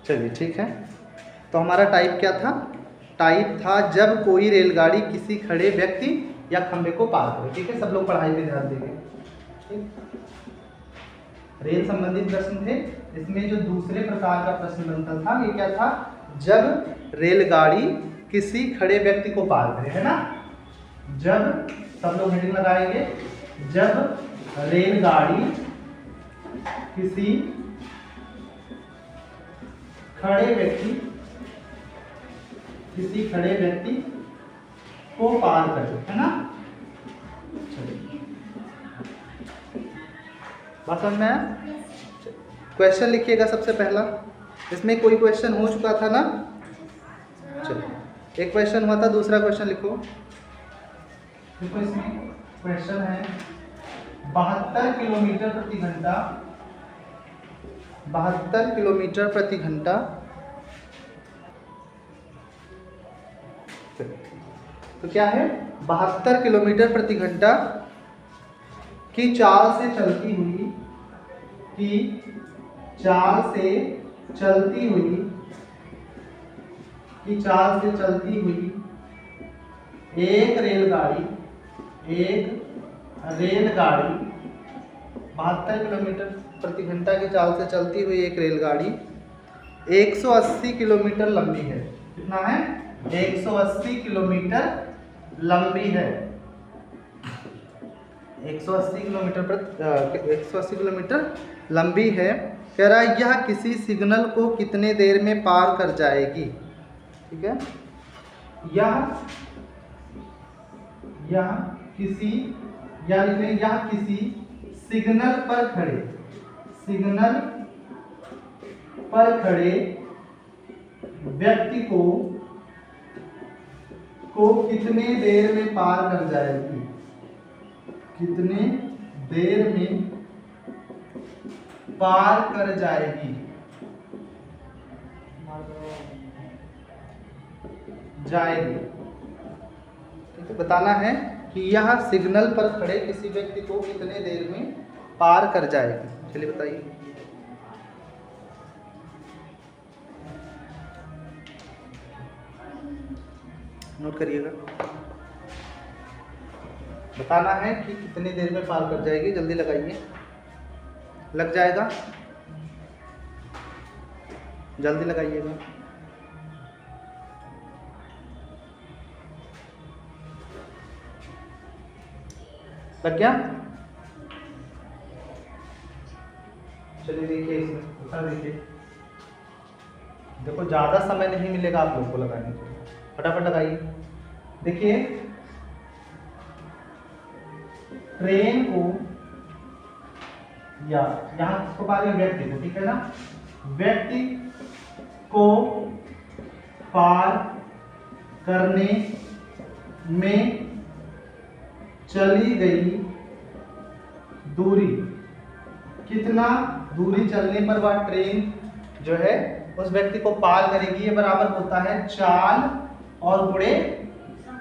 चलिए ठीक है। तो हमारा टाइप क्या था? टाइप था जब कोई रेलगाड़ी किसी खड़े व्यक्ति या खंभे को पार करे। ठीक है, सब लोग पढ़ाई पे ध्यान देंगे। ठीक, रेल संबंधित प्रश्न थे। इसमें जो दूसरे प्रकार का प्रश्न बनता था, ये क्या था? जब रेलगाड़ी किसी खड़े व्यक्ति को पार करे, है ना। जब, सब लोग हेडिंग लगाएंगे, जब रेलगाड़ी किसी खड़े व्यक्ति को पार करे, है ना। चलिए, बात समझ में आया? क्वेश्चन लिखिएगा सबसे पहला। इसमें कोई क्वेश्चन हो चुका था ना? चलिए, एक क्वेश्चन हुआ था, दूसरा क्वेश्चन लिखो। देखो इसमें क्वेश्चन है 72 किलोमीटर प्रति घंटा, 72 किलोमीटर प्रति घंटा तो क्या है? 72 किलोमीटर प्रति घंटा की चाल से चलती हुई एक रेलगाड़ी 72 किलोमीटर प्रति घंटा की चाल से चलती हुई एक रेलगाड़ी 180 किलोमीटर लंबी है। कितना है? 180 किलोमीटर लंबी है। 180 किलोमीटर लंबी है। कह रहा है यह किसी सिग्नल को कितने देर में पार कर जाएगी। ठीक है, यह किसी सिग्नल पर खड़े व्यक्ति को कितने देर में पार कर जाएगी। कितने देर में पार कर जाएगी। ठीक है, बताना है कि यह सिग्नल पर खड़े किसी व्यक्ति को कितने देर में पार कर जाएगी। चलिए बताइए। नोट करिएगा। बताना है कि कितनी देर में पार कर जाएगी। जल्दी लगाइए। लग जाएगा, जल्दी लगाइएगा। लग गया? चलिए देखिए, इसमें उत्तर देखिए। देखो ज़्यादा समय नहीं मिलेगा आप लोग को लगाने के लिए, फटाफट लगाइए। देखिए, ट्रेन को या यहाँ किसको पार है? व्यक्ति को। ठीक है ना, व्यक्ति को पार करने में चली गई दूरी, कितना दूरी चलने पर वह ट्रेन जो है उस व्यक्ति को पार करेगी, ये बराबर होता है चाल और गुणे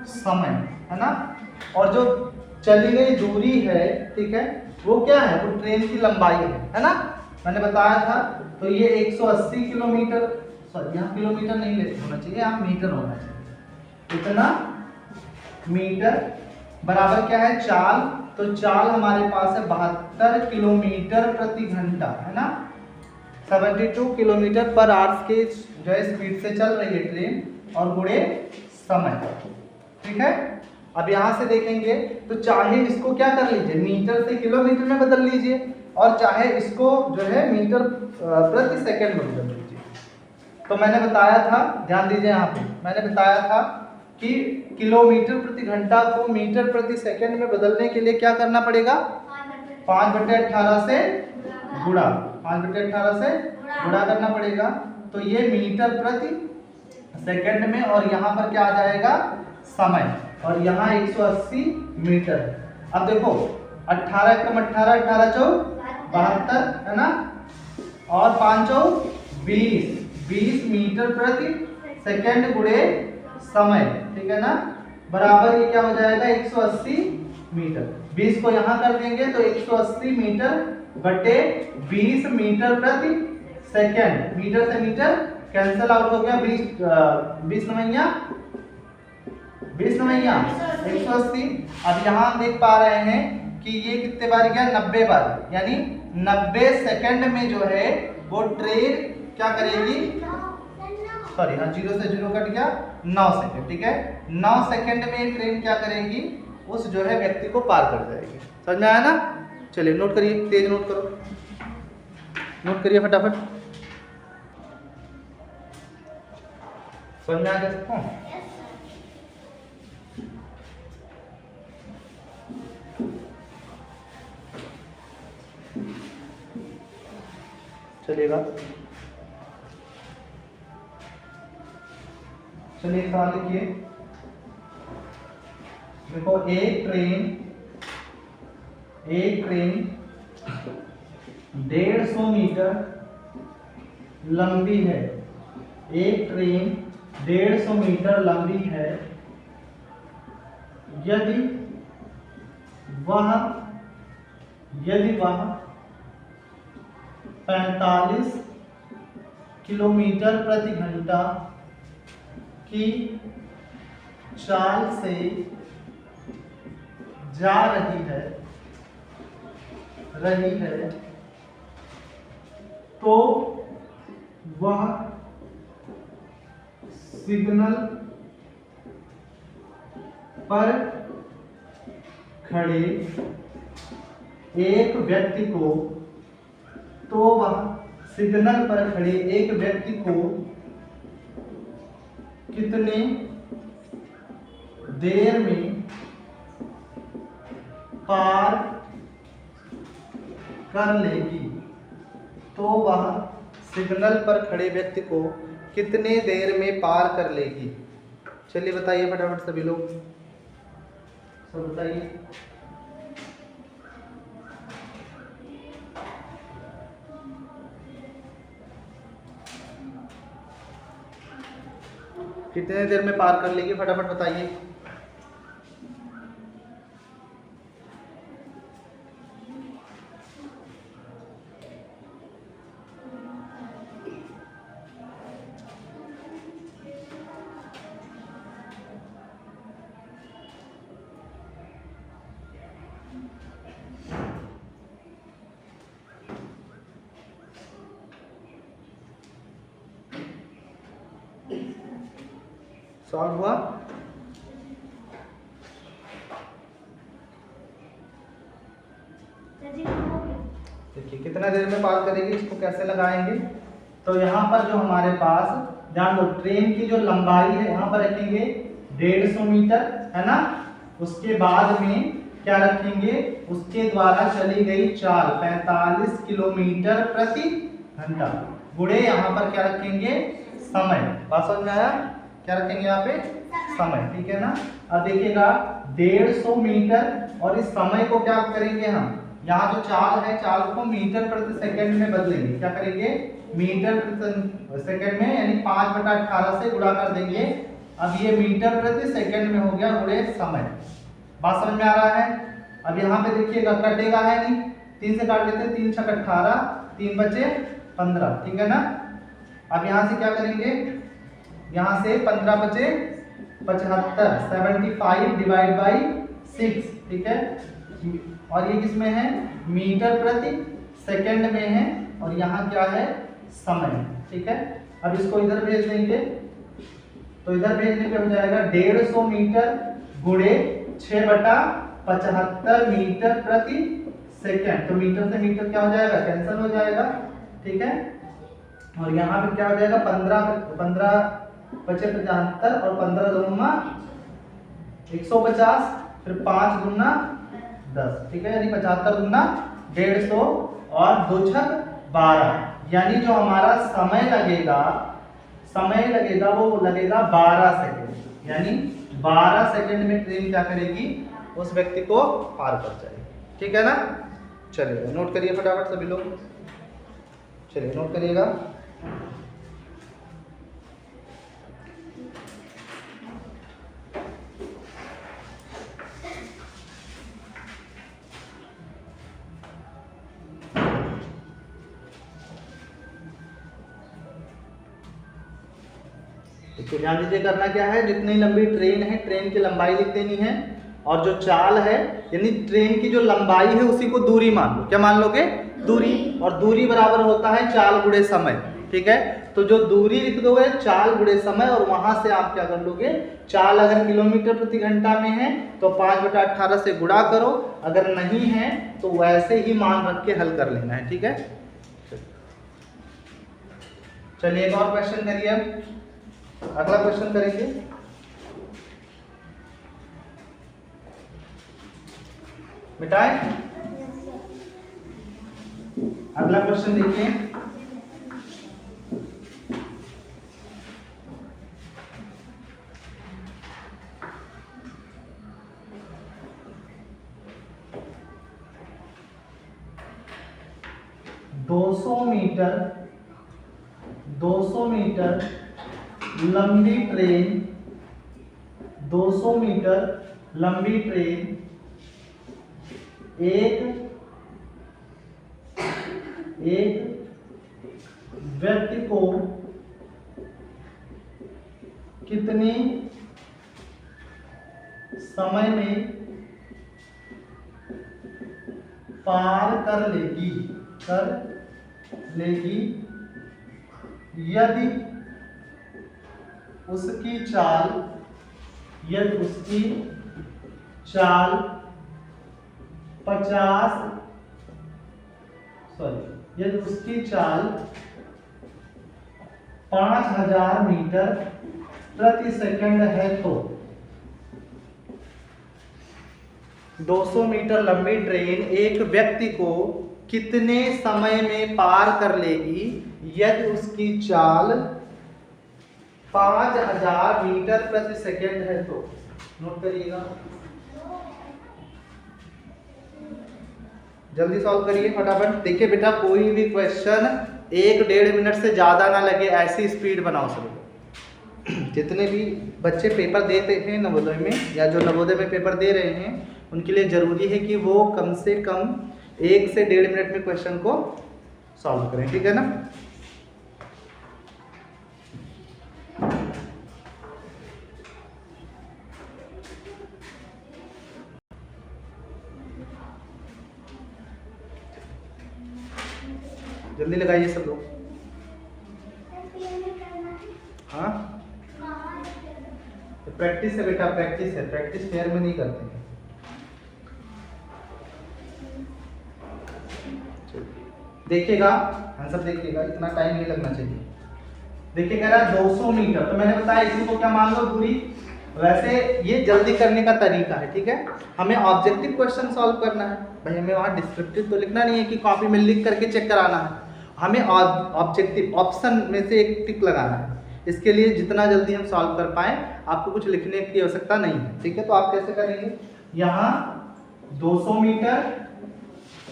समय, है ना। और जो चली गई दूरी है, ठीक है, वो क्या है? वो ट्रेन की लंबाई है ना। मैंने बताया था। तो ये 180 किलोमीटर, सॉरी यहाँ किलोमीटर नहीं लेते होना चाहिए, यहाँ मीटर होना चाहिए। इतना मीटर बराबर क्या है? चाल। तो चाल हमारे पास है 72 किलोमीटर प्रति घंटा, है ना। 72 किलोमीटर पर आवर्स के जो है स्पीड से चल रही है ट्रेन, और गुणे समय। ठीक है, अब यहाँ से देखेंगे तो चाहे इसको क्या कर लीजिए, मीटर से किलोमीटर में बदल लीजिए, और चाहे इसको जो है मीटर प्रति सेकंड में बदल लीजिए। तो मैंने बताया था, ध्यान दीजिए यहाँ पे, मैंने बताया था कि किलोमीटर प्रति घंटा को मीटर प्रति सेकंड में बदलने के लिए क्या करना पड़ेगा? 5/18 से गुणा, 5/18 से गुणा करना पड़ेगा। तो ये मीटर प्रति सेकंड में, और यहाँ पर क्या आ जाएगा? समय, और यहाँ 180 मीटर। अब देखो 18 × 18, 18 × 72, है ना, और 5 × 20 मीटर प्रति सेकंड गुणे समय। ठीक है ना, बराबर ये क्या हो जाएगा? 180 मीटर। 20 को यहाँ कर देंगे तो 180 मीटर बटे 20 मीटर प्रति सेकेंड। मीटर से मीटर कैंसल आउट हो गया, 20 नवैया 180। अब यहाँ हम देख पा रहे हैं कि ये कितने बार गया, 90 बार, यानी 90 सेकंड में जो है वो ट्रेन क्या करेगी, सॉरी हाँ 0 से 0 कट गया, 9 सेकंड, ठीक है। 9 सेकंड में ट्रेन क्या करेगी, उस जो है व्यक्ति को पार कर जाएगी। समझ में आया ना? चलिए नोट करिए, तेज नोट करो, नोट करिए फटाफट। समझ में आ गया सबको? चलेगा। चलिए सवाल लिखिए। देखो एक ट्रेन 150 मीटर लंबी है। एक ट्रेन 150 मीटर लंबी है। यदि वह 45 किलोमीटर प्रति घंटा की चाल से जा रही है तो वह सिग्नल पर खड़े एक व्यक्ति को कितने देर में पार कर लेगी? तो वह सिग्नल पर खड़े व्यक्ति को कितने देर में पार कर लेगी? चलिए बताइए फटाफट सभी लोग, सब बताइए। कितने देर में पार कर लेगी, फटाफट बताइए। सॉल्व हुआ? देखिए कितना देर में पार करेगी, इसको कैसे लगाएंगे। तो यहाँ पर जो हमारे पास, ध्यान दो, ट्रेन की जो लंबाई है यहाँ पर रखेंगे 150 मीटर, है ना। उसके बाद में क्या रखेंगे, उसके द्वारा चली गई चाल 45 किलोमीटर प्रति घंटा, गुणे यहाँ पर क्या रखेंगे, समय। बात समझ में आया? क्या रखेंगे यहाँ पे, समय, ठीक है ना। अब देखिएगा 150 मीटर और इस समय को क्या करेंगे हम, यहाँ जो चाल है, चाल को मीटर प्रति सेकंड में बदलेंगे। क्या करेंगे, मीटर प्रति सेकंड में, यानी 5/18 से गुणा कर देंगे। अब ये मीटर प्रति सेकंड में हो गया गुणे समय। बात समझ में आ रहा है? अब यहाँ पे देखिएगा कटेगा है नहीं, 3 से काट लेते हैं, 3 छक 18, 3 बचे 15, ठीक है ना। अब यहाँ से क्या करेंगे, यहाँ से 15 बचे 75, 75 डिवाइड बाई 6, ठीक है। और ये किस में है, मीटर प्रति सेकंड में है, और यहाँ क्या है, समय, ठीक है। अब इसको इधर भेज देंगे, तो इधर भेजने पे हो जाएगा 150 मीटर गुणे 6/75 मीटर प्रति सेकंड। तो मीटर से मीटर क्या हो जाएगा, कैंसिल हो जाएगा, ठीक है। और यहाँ पे क्या हो जाएगा, 15 बचे 75 और 15 दूना 150, फिर 5 दूना 10, ठीक है। यानी 75 दूना 150 और 2 छक 12, यानी जो हमारा समय लगेगा वो लगेगा 12 सेकंड। यानी 12 सेकंड में ट्रेन क्या करेगी, उस व्यक्ति को पार कर जाएगी, ठीक है ना। चलिए नोट करिए फटाफट सभी लोग, चलिए नोट करिएगा। तो ध्यान दीजिए, करना क्या है, जितनी लंबी ट्रेन है ट्रेन की लंबाई लिख देनी है, और जो चाल है यानी ट्रेन की जो लंबाई है उसी को दूरी मान लो। क्या मान लोगे? दूरी। और दूरी बराबर होता है चाल गुणे समय। ठीक है, तो जो दूरी लिख दोगे चाल गुणे समय, और वहां से आप क्या कर लोगे, चाल अगर किलोमीटर प्रति घंटा में है तो 5/18 से गुणा करो, अगर नहीं है तो वैसे ही मान रख के हल कर लेना है। ठीक है, चलिए एक और क्वेश्चन करिए। अब अगला क्वेश्चन करेंगे। मिटाएं, अगला क्वेश्चन देखिए। दो सौ मीटर लंबी ट्रेन, 200 मीटर लंबी ट्रेन एक व्यक्ति को कितने समय में पार कर लेगी यदि उसकी चाल 5000 मीटर प्रति सेकंड है तो 200 मीटर लंबी ट्रेन एक व्यक्ति को कितने समय में पार कर लेगी यदि उसकी चाल 5000 मीटर प्रति सेकंड है तो। नोट करिएगा, जल्दी सॉल्व करिए फटाफट। देखिए बेटा, कोई भी क्वेश्चन 1-1.5 मिनट से ज़्यादा ना लगे, ऐसी स्पीड बनाओ सब। जितने भी बच्चे पेपर देते हैं नवोदय में या जो नवोदय में पेपर दे रहे हैं उनके लिए ज़रूरी है कि वो कम से कम 1 से 1.5 मिनट में क्वेश्चन को सॉल्व करें। ठीक है ना? जल्दी लगाइए सब लोग। हाँ, प्रैक्टिस है बेटा, प्रैक्टिस है, प्रैक्टिस फेयर में नहीं करते हैं। देखिएगा आंसर, देखिएगा, इतना टाइम नहीं लगना चाहिए। देखिए कह रहा है 200 मीटर, तो मैंने बताया इसी को क्या मान लो, दूरी। वैसे ये जल्दी करने का तरीका है। ठीक है, हमें ऑब्जेक्टिव क्वेश्चन सॉल्व करना है भाई, हमें वहाँ डिस्क्रिप्टिव तो लिखना नहीं है कि कॉपी में लिख करके चेक कराना है, हमें ऑब्जेक्टिव ऑप्शन में से एक टिक लगाना है। इसके लिए जितना जल्दी हम सॉल्व कर पाए, आपको कुछ लिखने की आवश्यकता नहीं है। ठीक है, तो आप कैसे करेंगे, यहाँ 200 मीटर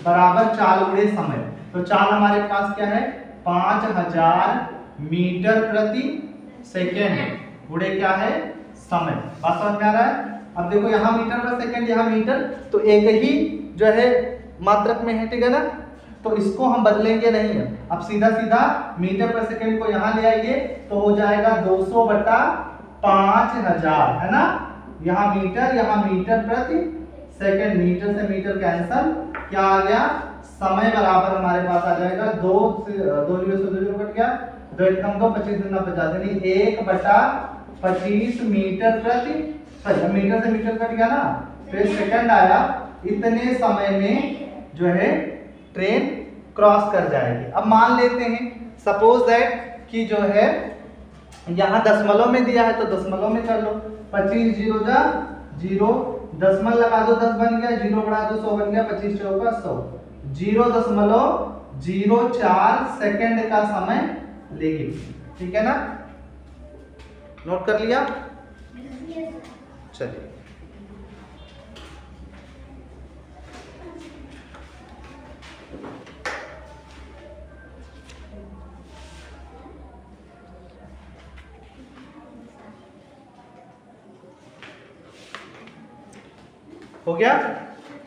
बराबर चाल गुणे समय, तो चाल हमारे पास क्या है, 5000 मीटर प्रति सेकेंड गुणे क्या है, समय। बात समझ में आ रहा है? अब देखो यहाँ मीटर पर सेकेंड, यहाँ मीटर, तो एक ही जो है मात्रक में है। ठीक है ना? तो इसको हम बदलेंगे नहीं है, अब सीधा सीधा मीटर पर सेकेंड को यहाँ ले आइए तो हो जाएगा 200/5000, है ना? यहाँ मीटर प्रति सेकेंड, मीटर से मीटर कैंसल, क्या आ गया, समय बराबर हमारे पास आ जाएगा 2 0 से 2 कट गया, 2 1 2, 25 दूना 50, यानी 1/25 मीटर प्रति, मीटर से मीटर कट गया ना, फिर सेकंड आया। इतने समय में जो है ट्रेन क्रॉस कर जाएगी। अब मान लेते हैं सपोज दैट कि जो है यहाँ दशमलव में दिया है तो दशमलव में कर लो, 25 0 जा 0, दशमलव लगा दो, 10 बन गया, 0 बढ़ा दो 100 बन गया, 25 चौका 100, 0.04 सेकंड का समय लेगी। ठीक है ना? नोट कर लिया? चलिए हो गया।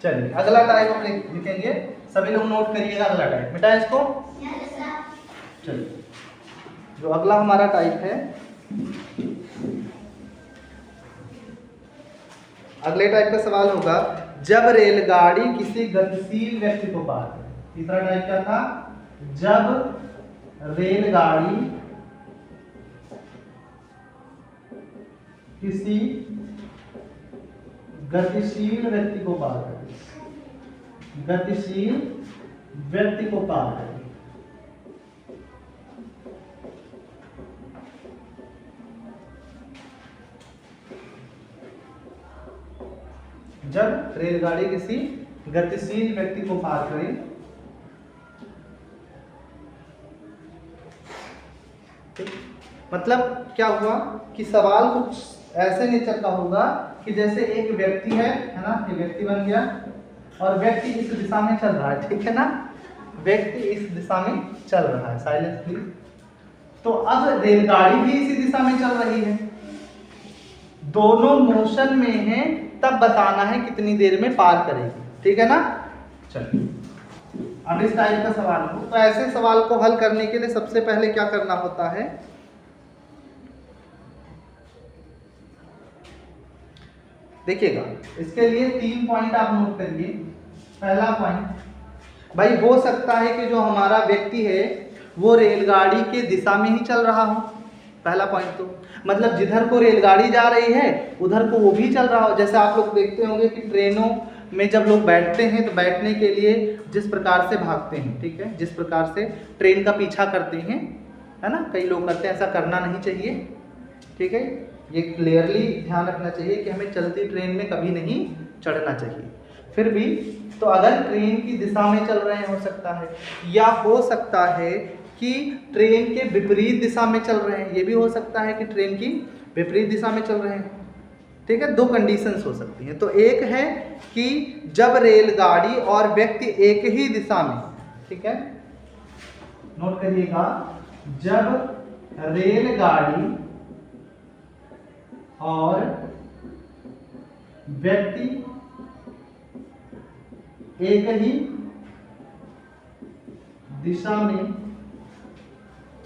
चलिए अगला टाइप हम लिखेंगे, सभी लोग नोट करिएगा अगला टाइप। मिटा इसको। चलिए जो अगला हमारा टाइप है अगले टाइप का सवाल होगा, जब रेलगाड़ी किसी गतिशील व्यक्ति को पार करे। तीसरा टाइप क्या था, जब रेलगाड़ी किसी गतिशील व्यक्ति को पार करे, गतिशील व्यक्ति को पार करे। जब रेलगाड़ी किसी गतिशील व्यक्ति को पार करे, मतलब क्या हुआ कि सवाल कुछ ऐसे नेचर का होगा कि जैसे एक व्यक्ति है ना, ये व्यक्ति बन गया और व्यक्ति इस दिशा में चल रहा है, ठीक है ना, व्यक्ति इस दिशा में चल रहा है, साइलेंस प्लीज। तो अब रेलगाड़ी भी इसी दिशा में चल रही है, दोनों मोशन में है, तब बताना है कितनी देर में पार करेगी, ठीक है ना। चलिए अब इस टाइप का सवाल हो, तो ऐसे सवाल को हल करने के लिए सबसे पहले क्या करना होता है, देखिएगा इसके लिए 3 पॉइंट आप नोट करिए। पहला पॉइंट, भाई हो सकता है कि जो हमारा व्यक्ति है वो रेलगाड़ी के दिशा में ही चल रहा हो, पहला पॉइंट। तो मतलब जिधर को रेलगाड़ी जा रही है उधर को वो भी चल रहा हो। जैसे आप लोग देखते होंगे कि ट्रेनों में जब लोग बैठते हैं तो बैठने के लिए जिस प्रकार से भागते हैं, ठीक है, जिस प्रकार से ट्रेन का पीछा करते हैं, है ना, कई लोग करते हैं, ऐसा करना नहीं चाहिए, ठीक है, ये क्लियरली ध्यान रखना चाहिए कि हमें चलती ट्रेन में कभी नहीं चढ़ना चाहिए। फिर भी तो अगर ट्रेन की दिशा में चल रहे हैं हो सकता है, या हो सकता है कि ट्रेन के विपरीत दिशा में चल रहे हैं, ये भी हो सकता है कि ट्रेन की विपरीत दिशा में चल रहे हैं, ठीक है, 2 कंडीशंस हो सकती हैं। तो एक है कि जब रेलगाड़ी और व्यक्ति एक ही दिशा में, ठीक है, नोट करिएगा, जब रेलगाड़ी और व्यक्ति एक ही दिशा में,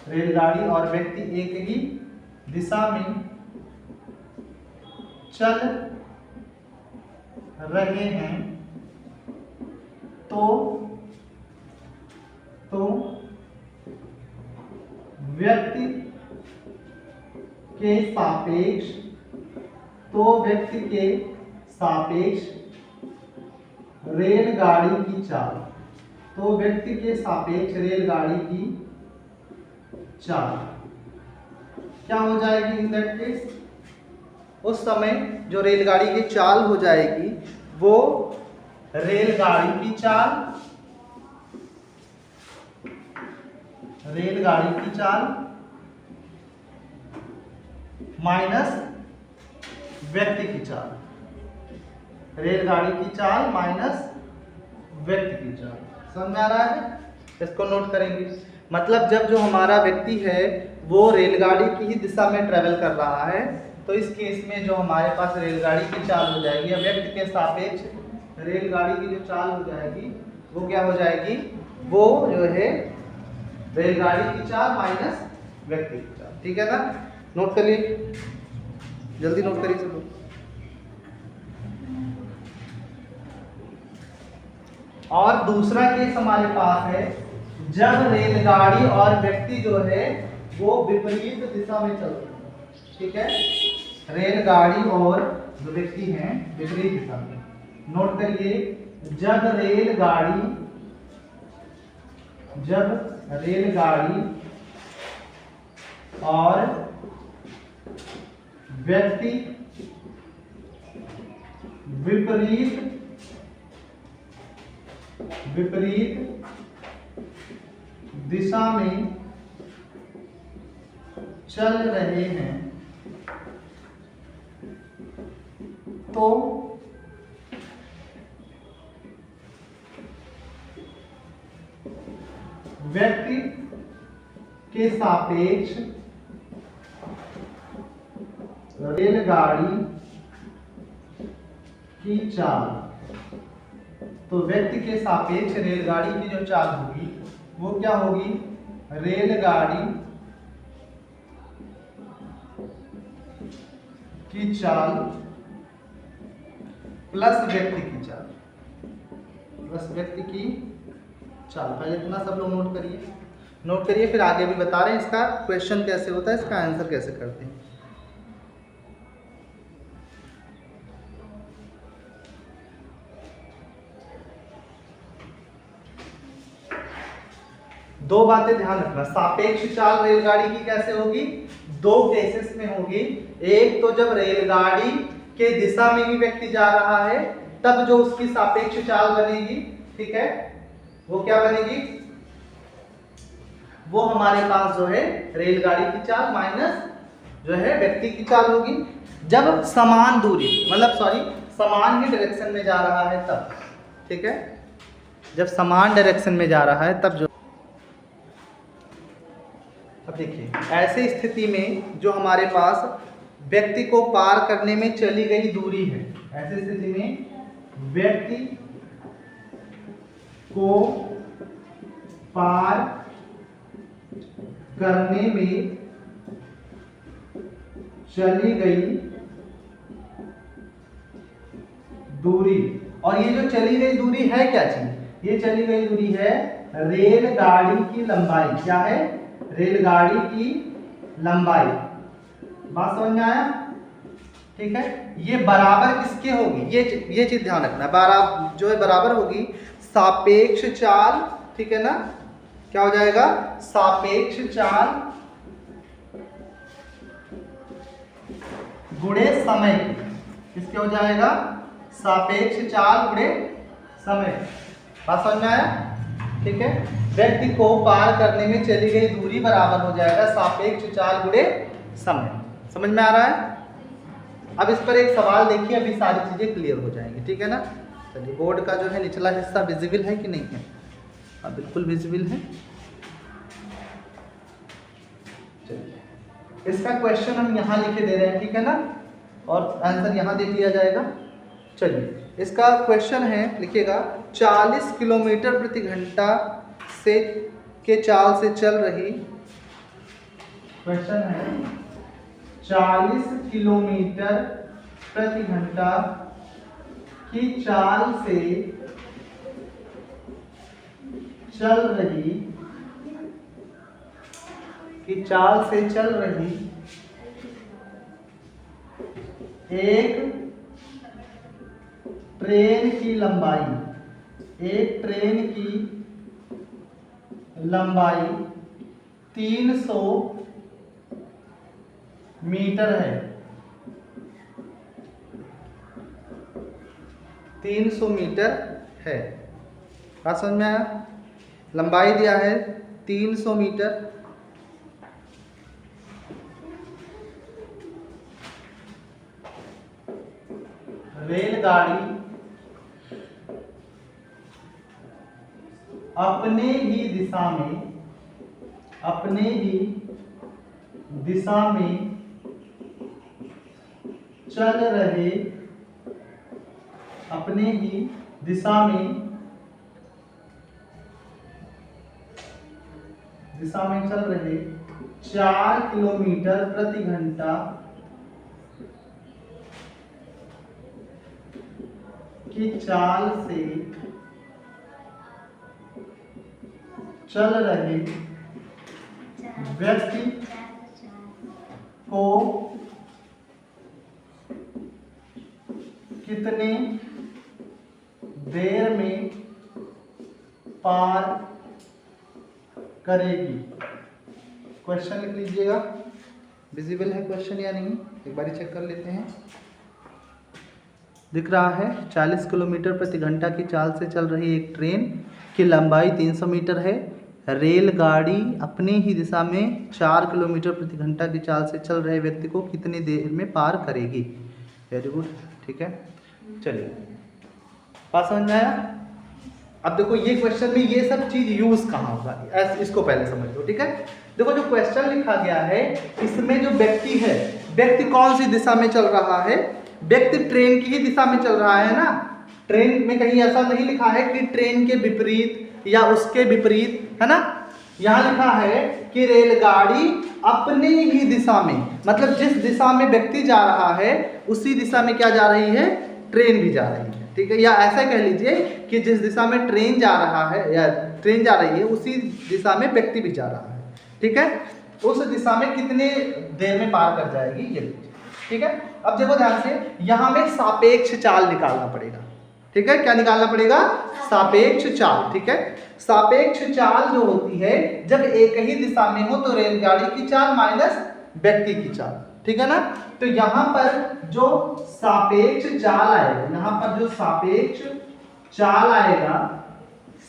रेलगाड़ी और व्यक्ति एक ही दिशा में चल रहे हैं तो व्यक्ति के सापेक्ष, व्यक्ति के सापेक्ष रेलगाड़ी की चाल, व्यक्ति के सापेक्ष रेलगाड़ी की चाल क्या हो जाएगी इन दैट केस, उस समय जो रेलगाड़ी की चाल हो जाएगी वो रेलगाड़ी की चाल माइनस व्यक्ति की चाल, रेलगाड़ी की चाल माइनस व्यक्ति की चाल। समझ में आ रहा है? इसको नोट करेंगे। मतलब जब जो हमारा व्यक्ति है वो रेलगाड़ी की ही दिशा में ट्रेवल कर रहा है, तो इस केस में जो हमारे पास रेलगाड़ी की चाल हो जाएगी, व्यक्ति के सापेक्ष रेलगाड़ी की जो चाल हो जाएगी वो क्या हो जाएगी, वो जो है रेलगाड़ी की चाल माइनस व्यक्ति की चाल, ठीक है ना। नोट करिए, जल्दी नोट करिए सब लोग। और दूसरा केस हमारे पास है जब रेलगाड़ी और व्यक्ति जो है वो विपरीत दिशा में चल रहे हैं, ठीक है, रेलगाड़ी और जो व्यक्ति हैं विपरीत दिशा में। नोट करिए, जब रेलगाड़ी और व्यक्ति विपरीत दिशा में चल रहे हैं तो व्यक्ति के सापेक्ष रेलगाड़ी की चाल, तो व्यक्ति के सापेक्ष रेलगाड़ी की जो चाल होगी वो क्या होगी, रेलगाड़ी की चाल प्लस व्यक्ति की चाल, प्लस व्यक्ति की चाल। पहले इतना सब लोग नोट करिए, फिर आगे भी बता रहे हैं इसका क्वेश्चन कैसे होता है, इसका आंसर कैसे करते हैं। दो बातें ध्यान रखना, सापेक्ष चाल रेलगाड़ी की कैसे होगी, दो केसेस में होगी। एक तो जब रेलगाड़ी के दिशा में ही व्यक्ति जा रहा है तब जो उसकी सापेक्ष चाल बनेगी, ठीक है, वो क्या बनेगी, वो हमारे पास जो है रेलगाड़ी की चाल माइनस जो है व्यक्ति की चाल होगी। जब समान दूरी समान ही डायरेक्शन में जा रहा है तब, ठीक है, जब समान डायरेक्शन में जा रहा है तब जो, अब देखिए ऐसे स्थिति में जो हमारे पास व्यक्ति को पार करने में चली गई दूरी है, ऐसे स्थिति में व्यक्ति को पार करने में चली गई दूरी, और ये जो चली गई दूरी है क्या चीज, ये चली गई दूरी है रेलगाड़ी की लंबाई। क्या है, रेलगाड़ी की लंबाई। बात समझ में आया, ठीक है। ये बराबर किसके होगी, ये चीज ध्यान रखना, बराबर जो है बराबर होगी सापेक्ष चाल, ठीक है ना, क्या हो जाएगा, सापेक्ष चाल गुणे समय। किसके हो जाएगा, सापेक्ष चाल गुणे समय। बात समझ में आया, ठीक है। व्यक्ति को पार करने में चली गई दूरी बराबर हो जाएगा सापेक्ष चाल गुणे समय। समझ में आ रहा है। अब इस पर एक सवाल देखिए, अभी सारी चीजें क्लियर हो जाएंगी, ठीक है ना। चलिए, बोर्ड का जो है निचला हिस्सा विजिबल है कि नहीं है, अब बिल्कुल विजिबल है। चलिए, इसका क्वेश्चन हम यहाँ लिखे दे रहे हैं, ठीक है ना, और आंसर यहाँ देख लिया जाएगा। चलिए, इसका क्वेश्चन है, लिखिएगा 40 किलोमीटर प्रति घंटा से के चाल से चल रही, क्वेश्चन है 40 किलोमीटर प्रति घंटा की चाल से चल रही एक ट्रेन की लंबाई 300 मीटर है। 300 मीटर है। बात समझ में आया, लंबाई दिया है 300 मीटर। रेलगाड़ी अपने ही दिशा में चल रहे, अपने ही दिशा में चल रहे 4 किलोमीटर प्रति घंटा की चाल से चल रहे व्यक्ति को कितने देर में पार करेगी। क्वेश्चन लिख लीजिएगा, विजिबल है क्वेश्चन या नहीं, एक बार चेक कर लेते हैं। दिख रहा है 40 किलोमीटर प्रति घंटा की चाल से चल रही एक ट्रेन की लंबाई 300 मीटर है। रेलगाड़ी अपने ही दिशा में 4 किलोमीटर प्रति घंटा की चाल से चल रहे व्यक्ति को कितनी देर में पार करेगी। वेरी गुड, ठीक है। चलिए, बात समझ में आया। अब देखो ये क्वेश्चन में ये सब चीज यूज कहाँ होगा, इसको पहले समझ लो, ठीक है। देखो जो क्वेश्चन लिखा गया है इसमें जो व्यक्ति है, व्यक्ति कौन सी दिशा में चल रहा है, व्यक्ति ट्रेन की ही दिशा में चल रहा है ना। ट्रेन में कहीं ऐसा नहीं लिखा है कि ट्रेन के विपरीत या उसके विपरीत, है ना। यहाँ लिखा है कि रेलगाड़ी अपने ही दिशा में, मतलब जिस दिशा में व्यक्ति जा रहा है उसी दिशा में क्या जा रही है, ट्रेन भी जा रही है, ठीक है। या ऐसा कह लीजिए कि जिस दिशा में ट्रेन जा रहा है या ट्रेन जा रही है उसी दिशा में व्यक्ति भी जा रहा है, ठीक है। उस दिशा में कितने देर में पार कर जाएगी ये लीजिए, ठीक है। अब देखो ध्यान से, यहाँ में सापेक्ष चाल निकालना पड़ेगा, ठीक है। क्या निकालना पड़ेगा? सापेक्ष चाल, ठीक है। सापेक्ष चाल जो होती है जब एक ही दिशा में हो तो रेलगाड़ी की चाल माइनस व्यक्ति की चाल, ठीक है ना। तो यहाँ पर जो सापेक्ष चाल आएगा, यहाँ पर जो सापेक्ष चाल आएगा,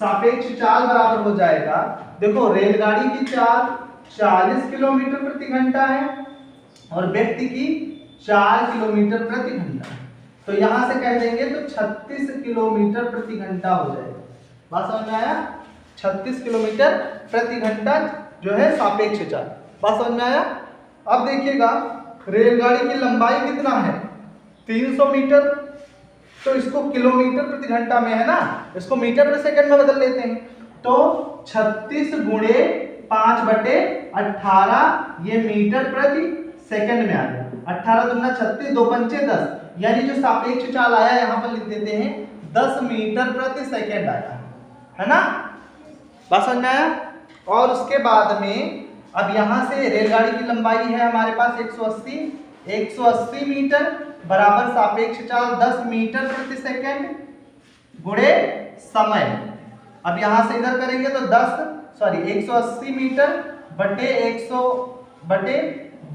सापेक्ष चाल बराबर हो जाएगा, देखो रेलगाड़ी की चाल 40 किलोमीटर प्रति घंटा है और व्यक्ति की 4 किलोमीटर प्रति घंटा है। तो यहां से कह देंगे तो 36 किलोमीटर प्रति घंटा हो जाएगा। बात समझ में आया? 36 किलोमीटर प्रति घंटा जो है सापेक्ष चाल। बात समझ में आया? अब देखिएगा रेलगाड़ी की लंबाई कितना है? 300 मीटर। तो इसको किलोमीटर प्रति घंटा में है ना, इसको मीटर प्रति सेकंड में बदल लेते हैं। तो 36 गुणे 5/18 ये मीटर प्रति सेकंड में आ गया। 18 दूना 36, 2 पंचे 10, यानी जो सापेक्ष चाल आया यहाँ पर लिख देते हैं 10 मीटर प्रति सेकंड आया है ना। बात समझ में आया? और उसके बाद में अब यहाँ से रेलगाड़ी की लंबाई है हमारे पास 180 मीटर बराबर सापेक्ष चाल 10 मीटर प्रति सेकंड गुणे समय। अब यहाँ से इधर करेंगे तो 180 मीटर बटे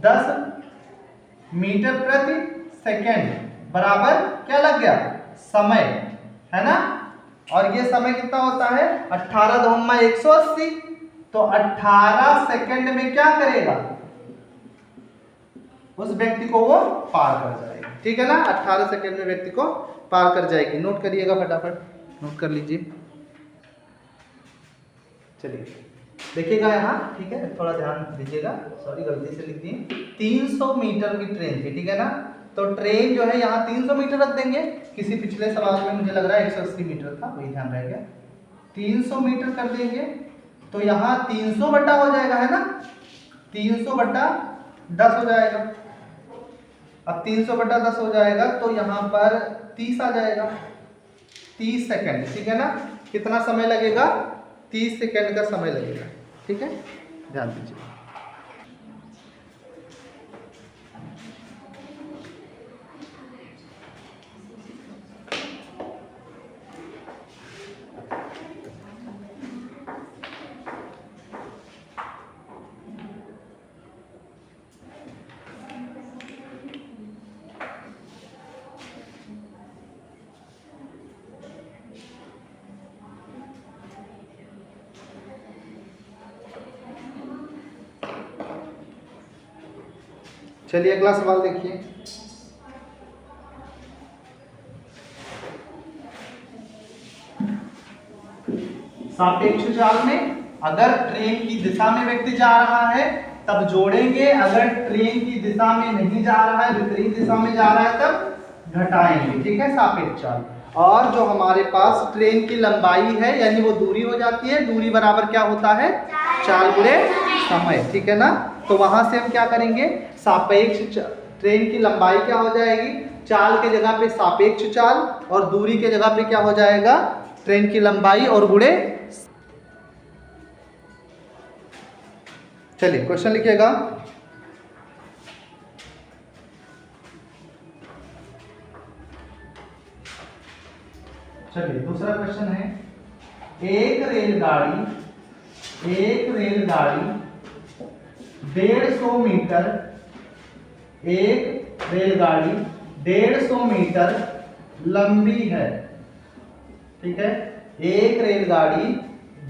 10 मीटर प्रति सेकंड बराबर क्या लग गया? समय, है ना। और ये समय कितना होता है? 18 × 180, तो 18 सेकंड में क्या करेगा? उस व्यक्ति को वो पार कर जाएगा, ठीक है ना। 18 सेकंड में व्यक्ति को पार कर जाएगी। नोट करिएगा, फटाफट नोट कर लीजिए। चलिए देखिएगा यहाँ, ठीक है, थोड़ा ध्यान दीजिएगा। सॉरी गलती से लिख दिए। 300 मीटर की ट्रेन थी, ठीक है ना। तो ट्रेन जो है यहाँ 300 मीटर रख देंगे। किसी पिछले सवाल में मुझे लग रहा है 180 मीटर था, वही ध्यान रह गया। 300 मीटर कर देंगे तो यहाँ 300 बटा हो जाएगा, है ना। 300 बटा 10 हो जाएगा। अब 300 बटा 10 हो जाएगा तो यहाँ पर 30 आ जाएगा, 30 सेकंड, ठीक है ना। कितना समय लगेगा? 30 सेकंड का समय लगेगा, ठीक है, ध्यान दीजिए। चलिए अगला सवाल देखिए। सापेक्ष चाल में अगर ट्रेन की दिशा में व्यक्ति जा रहा है तब जोड़ेंगे, अगर ट्रेन की दिशा में नहीं जा रहा है, विपरीत दिशा में जा रहा है तब घटाएंगे, ठीक है, सापेक्ष चाल। और जो हमारे पास ट्रेन की लंबाई है यानी वो दूरी हो जाती है, दूरी बराबर क्या होता है? चाल गुणे समय, ठीक है ना। तो वहां से हम क्या करेंगे? सापेक्ष ट्रेन की लंबाई क्या हो जाएगी? चाल के जगह पे सापेक्ष चाल और दूरी के जगह पे क्या हो जाएगा? ट्रेन की लंबाई और गुणे। चलिए क्वेश्चन लिखिएगा। चलिए दूसरा क्वेश्चन है, एक रेलगाड़ी 150 मीटर, एक रेलगाड़ी 150 मीटर लंबी है, ठीक है। एक रेलगाड़ी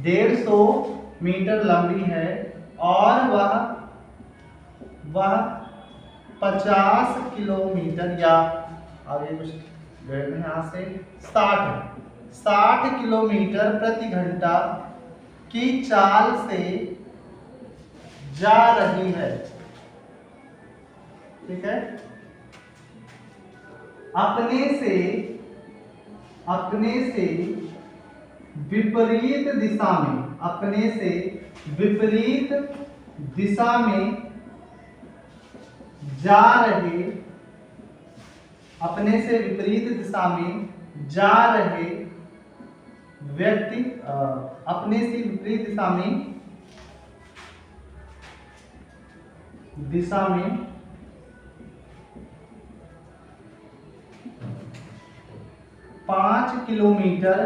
150 मीटर लंबी है और वह 50 किलोमीटर या आगे कुछ यहाँ से 60 किलोमीटर प्रति घंटा की चाल से जा रही है, ठीक है। अपने से विपरीत दिशा में जा रहे अपने से विपरीत दिशा में जा रहे व्यक्ति अपने से विपरीत दिशा में 5 किलोमीटर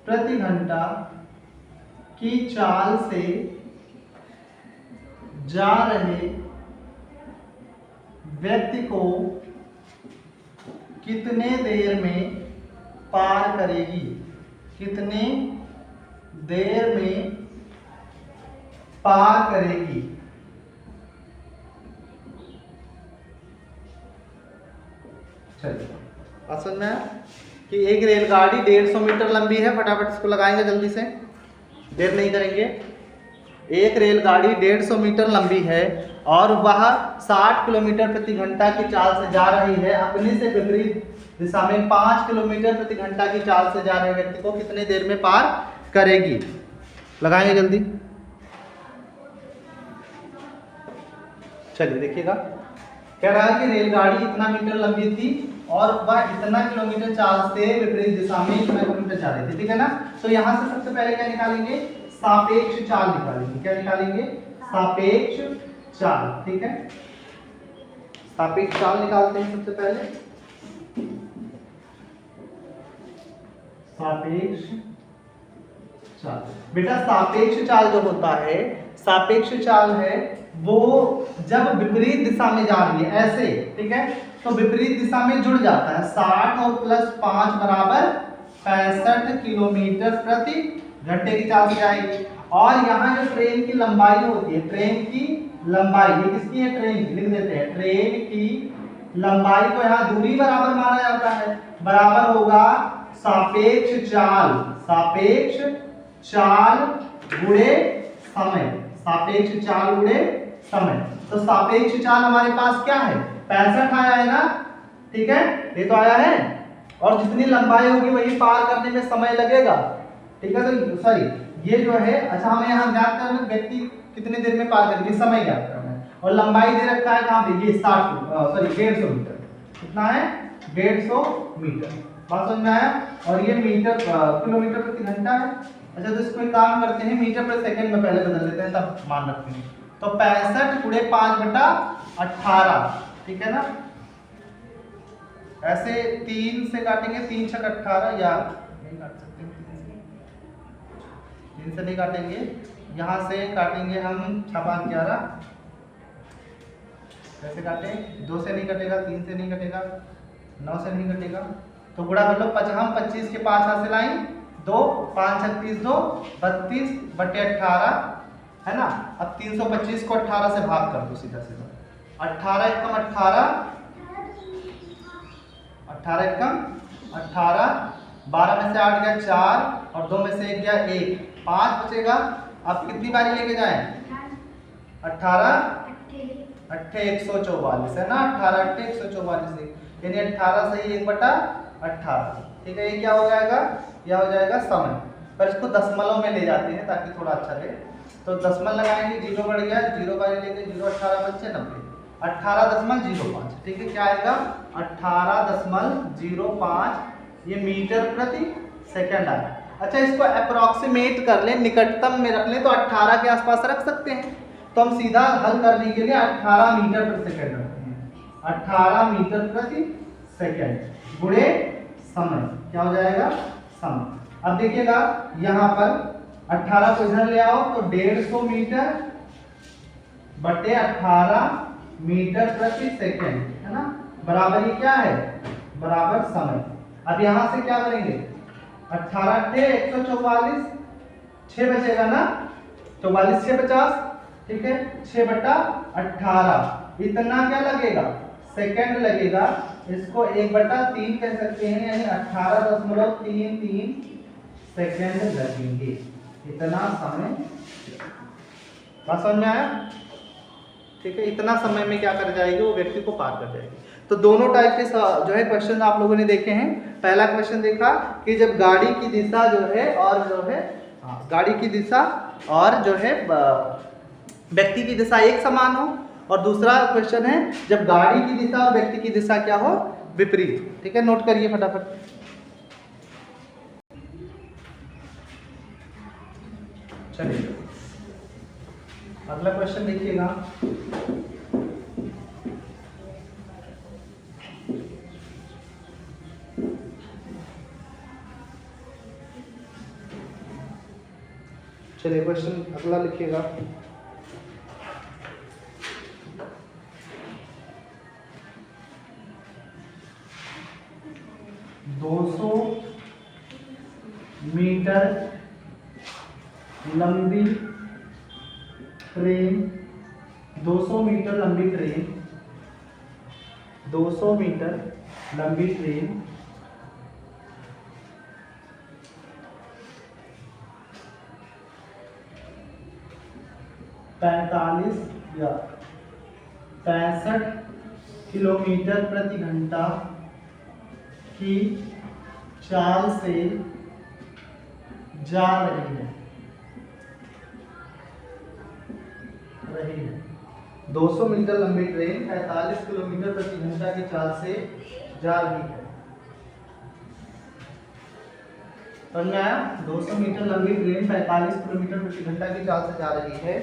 प्रति घंटा की चाल से जा रहे व्यक्ति को कितने देर में पार करेगी? कितने देर में पार करेगी? चलिए समझ में आया कि एक रेलगाड़ी 150 मीटर लंबी है। फटाफट इसको लगाएंगे जल्दी से, देर नहीं करेंगे। एक रेलगाड़ी 150 मीटर लंबी है और वह 60 किलोमीटर प्रति घंटा की चाल से जा रही है। अपने से विपरीत दिशा में 5 किलोमीटर प्रति घंटा की चाल से जा रहे व्यक्ति को कितने देर में पार करेगी? लगाएंगे जल्दी। चलिए देखिएगा, कह रहा है कि रेलगाड़ी इतना मीटर लंबी थी और वह इतना किलोमीटर चाल से विपरीत दिशा में इतना किलोमीटर जा रही थी, ठीक है ना। तो यहाँ से सबसे पहले क्या निकालेंगे? सापेक्ष चाल निकालेंगे। क्या निकालेंगे? सापेक्ष चाल, ठीक है। सापेक्ष चाल निकालते हैं सबसे पहले। सापेक्ष चाल, बेटा सापेक्ष चाल जो होता है, सापेक्ष चाल है वो जब विपरीत दिशा में जा रही है ऐसे, ठीक है, तो विपरीत दिशा में जुड़ जाता है। 60 और प्लस 5 बराबर 65 किलोमीटर प्रति घंटे की चाल से जाएगी। और यहाँ जो ट्रेन की लंबाई होती है, ट्रेन की लंबाई, ये किसकी है? ट्रेन की, लिख देते हैं। ट्रेन की लंबाई को यहाँ दूरी बराबर माना जाता है, बराबर होगा सापेक्ष चाल, सापेक्ष चाल गुणे समय, सापेक्ष चाल गुणे समय। तो सापेक्ष चाल हमारे पास क्या है? 65 आया है ना, ठीक है, ये तो आया है। और जितनी लंबाई होगी वही पार करने में समय लगेगा, ठीक है। तो सॉरी, ये जो है, अच्छा हमें यहाँ ज्ञात करना व्यक्ति कितने देर में पार करेगी, समय ज्ञात करना है। और लंबाई दे रखा है कहाँ पे? ये 150 मीटर। कितना है? 150 मीटर। बात समझ में आया? और ये मीटर किलोमीटर प्रति घंटा है। अच्छा तो इसको एक काम करते हैं, मीटर प्रति सेकंड में पहले बदल लेते हैं, तब मान रखते हैं। तो 65 गुणे 5/18, ठीक है ना। ऐसे 3 से काटेंगे, 3 छक 18, या नहीं काट सकते, 3 से नहीं काटेंगे, यहाँ से काटेंगे हम 6×5=11। कैसे काटे? 2 से नहीं कटेगा, 3 से नहीं कटेगा, 9 से नहीं कटेगा, तो गुणा कर लो। हम 25 के 5 हाथ से लाएं, 2 5 36 2 32/18 है ना। अब 325 को 18 से भाग कर दो सीधा सीधा। 18 एकम 18, 18 एकम 18, 12 में से 8 गया 4 और 2 में से 1 गया 1, 5 बचेगा। अब कितनी बारी लेके जाएं? 18 8 144 है ना, 18 8 144, यानी 18 सही 1/18, ठीक है। ये क्या हो जाएगा? यह हो जाएगा समय। पर इसको दशमलव में ले जाते हैं ताकि थोड़ा अच्छा लगे। तो दशमलव लगाएंगे, 0 बढ़ गया, 0 बारी लेंगे, 0 18 बच्चे 90, 18.05, ठीक है। क्या आएगा? 18.05, ये मीटर प्रति सेकंड आया। अच्छा इसको अप्रोक्सीमेट कर लें, निकटतम में रख लें, तो 18 के आसपास रख सकते हैं। तो हम सीधा हल करने के लिए 18 मीटर प्रति सेकंड रखते हैं। 18 मीटर प्रति सेकंड गुणे समय, क्या हो जाएगा? समय। अब देखिएगा यहाँ पर 18 को इधर ले आओ तो 150 मीटर बटे 18 मीटर प्रति सेकंड, है ना, बराबर ये क्या है? बराबर समय। अब यहाँ से क्या करेंगे? 18 × 144, 6 बचेगा ना, 44 6 50, ठीक है, 6/18, इतना क्या लगेगा? सेकंड लगेगा। इसको 1/3 कह सकते हैं, यानी 18.33 सेकंड लगेंगे, इतना समय। बात समझ में आया? ठीक है, इतना समय में क्या कर जाएगी? वो व्यक्ति को पार कर जाएगी। तो दोनों टाइप के जो है क्वेश्चन आप लोगों ने देखे हैं। पहला क्वेश्चन देखा कि जब गाड़ी की दिशा जो है और जो है गाड़ी की दिशा और जो है व्यक्ति की दिशा एक समान हो, और दूसरा क्वेश्चन है जब गाड़ी की दिशा और व्यक्ति की दिशा क्या हो, विपरीत। ठीक है, नोट करिए फटाफट। चलिए अगला क्वेश्चन देखिएगा। चलिए क्वेश्चन अगला लिखिएगा। मीटर लंबी ट्रेन 200 मीटर लंबी ट्रेन 200 मीटर लंबी ट्रेन 45 या 65 किलोमीटर प्रति घंटा की चाल से जा रही है 200 मीटर लंबी ट्रेन 45 किलोमीटर प्रति घंटा की चाल से जा रही है। समझ में आया? 200 मीटर लंबी ट्रेन 45 किलोमीटर प्रति घंटा की चाल से जा रही है।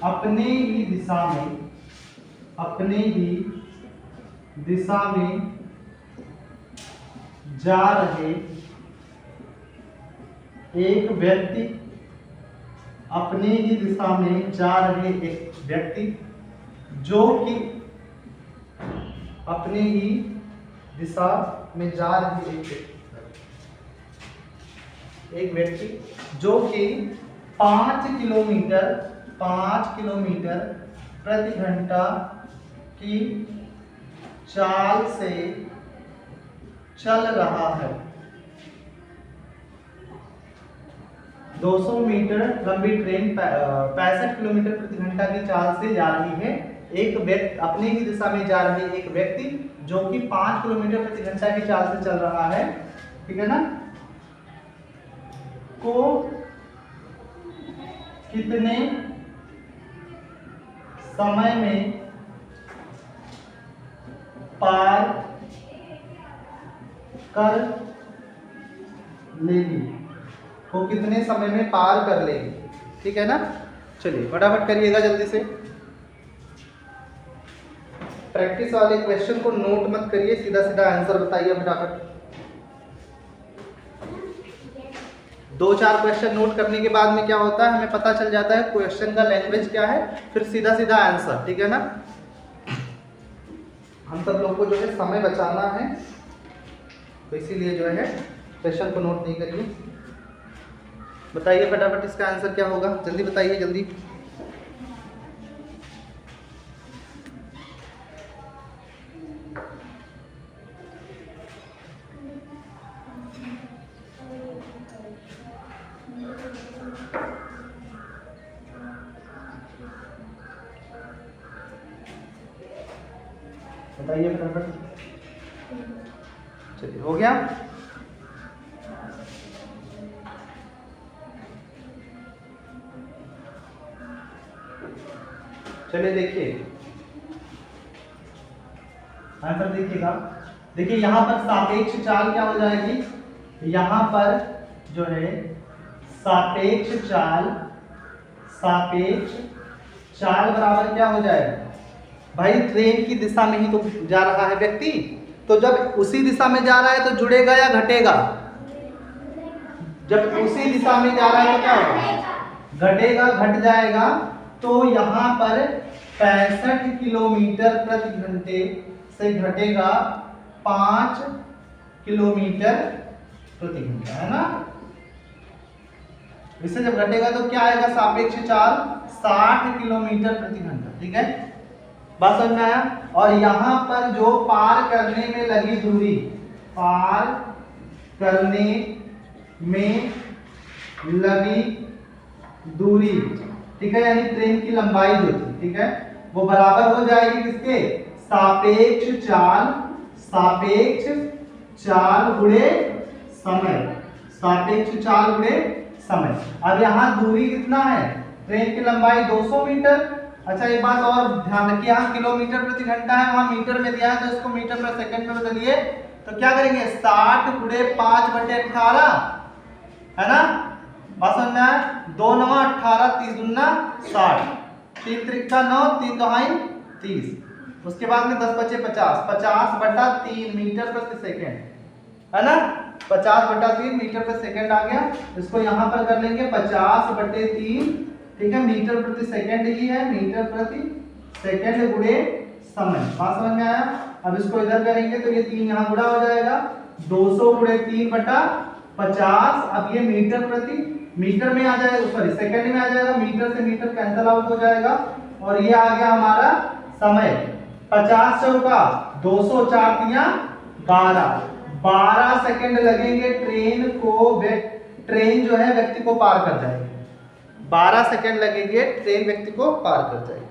अपने ही दिशा में जा रहे एक व्यक्ति अपनी ही दिशा में जा रहे एक व्यक्ति जो कि अपनी ही दिशा में जा रहे एक व्यक्ति जो कि 5 किलोमीटर प्रति घंटा की चाल से चल रहा है। 200 मीटर लंबी ट्रेन 65 किलोमीटर प्रति घंटा की चाल से जा रही है। एक व्यक्ति अपनी ही दिशा में जा रहे एक व्यक्ति जो कि 5 किलोमीटर प्रति घंटा की चाल से चल रहा है, ठीक है ना, को कितने समय में पार कर लेगी, वो कितने समय में पार कर लेगी। ठीक है ना, चलिए फटाफट करिएगा जल्दी से। प्रैक्टिस वाले क्वेश्चन को नोट मत करिए, सीधा सीधा आंसर बताइए फटाफट। 2-4 क्वेश्चन नोट करने के बाद में क्या होता है, हमें पता चल जाता है क्वेश्चन का लैंग्वेज क्या है, फिर सीधा सीधा आंसर। ठीक है ना, हम सब लोग को जो है समय बचाना है, तो इसीलिए जो है क्वेश्चन को नोट नहीं करिए। बताइए फटाफट इसका आंसर क्या होगा, जल्दी बताइए जल्दी। बताइए फटाफट। चलिए हो गया। चलिए देखिए आंसर देखिएगा। देखिए यहां पर सापेक्ष चाल क्या हो जाएगी, यहां पर जो है सापेक्ष चाल बराबर क्या हो जाएगा भाई, ट्रेन की दिशा में ही तो जा रहा है व्यक्ति, तो जब उसी दिशा में जा रहा है तो जुड़ेगा या घटेगा, जब उसी दिशा में जा रहा है तो क्या होगा, घटेगा, घट जाएगा। तो यहाँ पर 65 किलोमीटर प्रति घंटे से घटेगा 5 किलोमीटर प्रति घंटा, है ना। इससे जब घटेगा तो क्या आएगा, सापेक्ष चाल 60 किलोमीटर प्रति घंटा। ठीक है, बात समझ में आया। और यहाँ पर जो पार करने में लगी दूरी, पार करने में लगी दूरी, ठीक है, यानी ट्रेन की लंबाई जो थी, ठीक है, वो बराबर हो जाएगी किसके, सापेक्ष चाल गुणे समय, सापेक्ष चाल गुणे समय। अब यहाँ दूरी कितना है, ट्रेन की लंबाई 200 मीटर। अच्छा एक बात और ध्यान रखिए, यहाँ किलोमीटर प्रति घंटा है, वहाँ मीटर में दिया है, तो इसको मीटर पर सेकंड में बदलिए। तो क्या करेंगे, 60 गुणे 5/18 है ना। बात समझ में आया, 2 9 18, 30 दूना 60, 3 त्रिका 9, 3 दोहाई 30। उसके बाद में 10 बचे 50, 50/3 मीटर प्रति सेकंड है ना। 50/3 मीटर प्रति सेकंड आ गया। इसको यहाँ पर कर लेंगे 50/3, ठीक है, मीटर प्रति सेकंड ही है, मीटर प्रति सेकंड गुणे समय। बात समझ में आया। अब इसको इधर करेंगे तो ये 3 यहाँ गुणा हो जाएगा, 200 गुणे 3/50। अब ये मीटर प्रति मीटर में आ जाएगा, सॉरी सेकंड में आ जाएगा, मीटर से मीटर कैंसिल आउट हो जाएगा और ये आ गया हमारा समय। 50 चौका 200, 4 तिया 12 सेकंड लगेंगे ट्रेन जो है व्यक्ति को पार कर जाएगी। 12 सेकंड लगेंगे, ट्रेन व्यक्ति को पार कर जाएगी।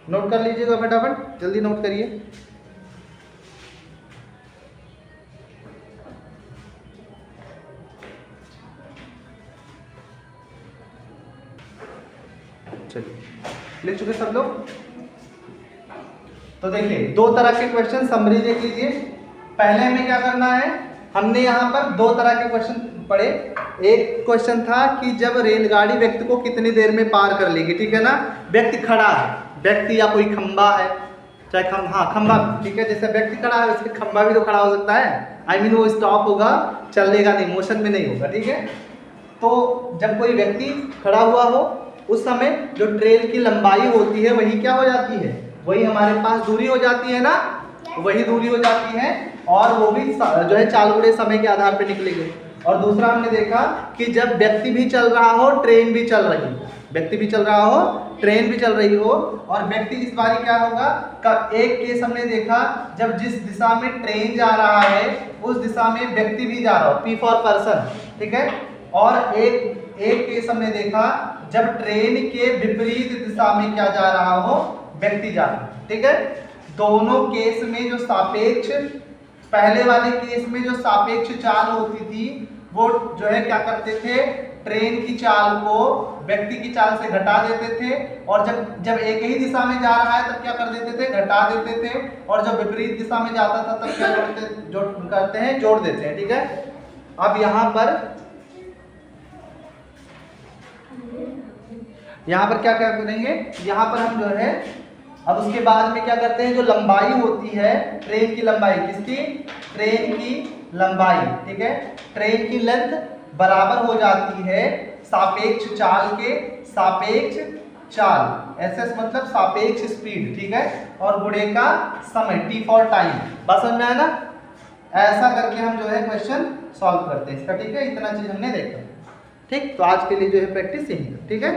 नोट कर लीजिएगा फटाफट, जल्दी नोट करिए। चलिए लिख चुके सब लोग। तो देखिए 2 तरह के क्वेश्चन समरी देख लीजिए। पहले हमें क्या करना है, हमने यहाँ पर 2 तरह के क्वेश्चन पढ़े। एक क्वेश्चन था कि जब रेलगाड़ी व्यक्ति को कितनी देर में पार कर लेगी, ठीक है ना। व्यक्ति खड़ा है, व्यक्ति या कोई खंबा है, चाहे खंबा, ठीक है, जैसे व्यक्ति खड़ा है उसके खंबा भी तो खड़ा हो सकता है। आई मीन वो स्टॉप होगा, चलेगा नहीं, मोशन में नहीं होगा, ठीक है। तो जब कोई व्यक्ति खड़ा हुआ हो उस समय जो ट्रेन की लंबाई होती है वही क्या हो जाती है, वही हमारे पास दूरी हो जाती है ना, वही दूरी हो जाती है और वो भी जो है 4 गुणे समय के आधार पर निकलेगी। और दूसरा हमने देखा कि जब व्यक्ति भी चल रहा हो, ट्रेन भी चल रही हो, व्यक्ति भी चल रहा हो, ट्रेन भी चल रही हो, और व्यक्ति इस बारी क्या होगा, एक केस हमने देखा जब जिस दिशा में ट्रेन जा रहा है उस दिशा में व्यक्ति भी जा रहा हो, P फॉर पर्सन, ठीक है। और एक केस हमने देखा जब ट्रेन के विपरीत दिशा में क्या जा रहा हो, व्यक्ति जा रहा है, ठीक है। दोनों केस में जो सापेक्ष, पहले वाले केस में जो सापेक्ष चाल होती थी वो जो है क्या करते थे, ट्रेन की चाल को व्यक्ति की चाल से घटा देते थे, और जब एक ही दिशा में जा रहा है तब क्या कर देते थे, घटा देते थे, और जब विपरीत दिशा में जाता था तब क्या करते हैं, जोड़ देते हैं, ठीक है। अब यहाँ पर क्या क्या करेंगे, यहाँ पर हम जो है अब उसके बाद में क्या करते हैं, जो लंबाई होती है ट्रेन की लंबाई, किसकी, ट्रेन की लंबाई, ठीक है, ट्रेन की लेंथ बराबर हो जाती है सापेक्ष चाल के, सापेक्ष चाल एसएस मतलब सापेक्ष स्पीड, ठीक है, और गुणे का समय टी फॉर टाइम। बस समझ में आया ना। ऐसा करके हम जो है क्वेश्चन सॉल्व करते हैं इसका, ठीक है। इतना चीज हमने देखा, ठीक। तो आज के लिए जो है प्रैक्टिस यही है, ठीक है।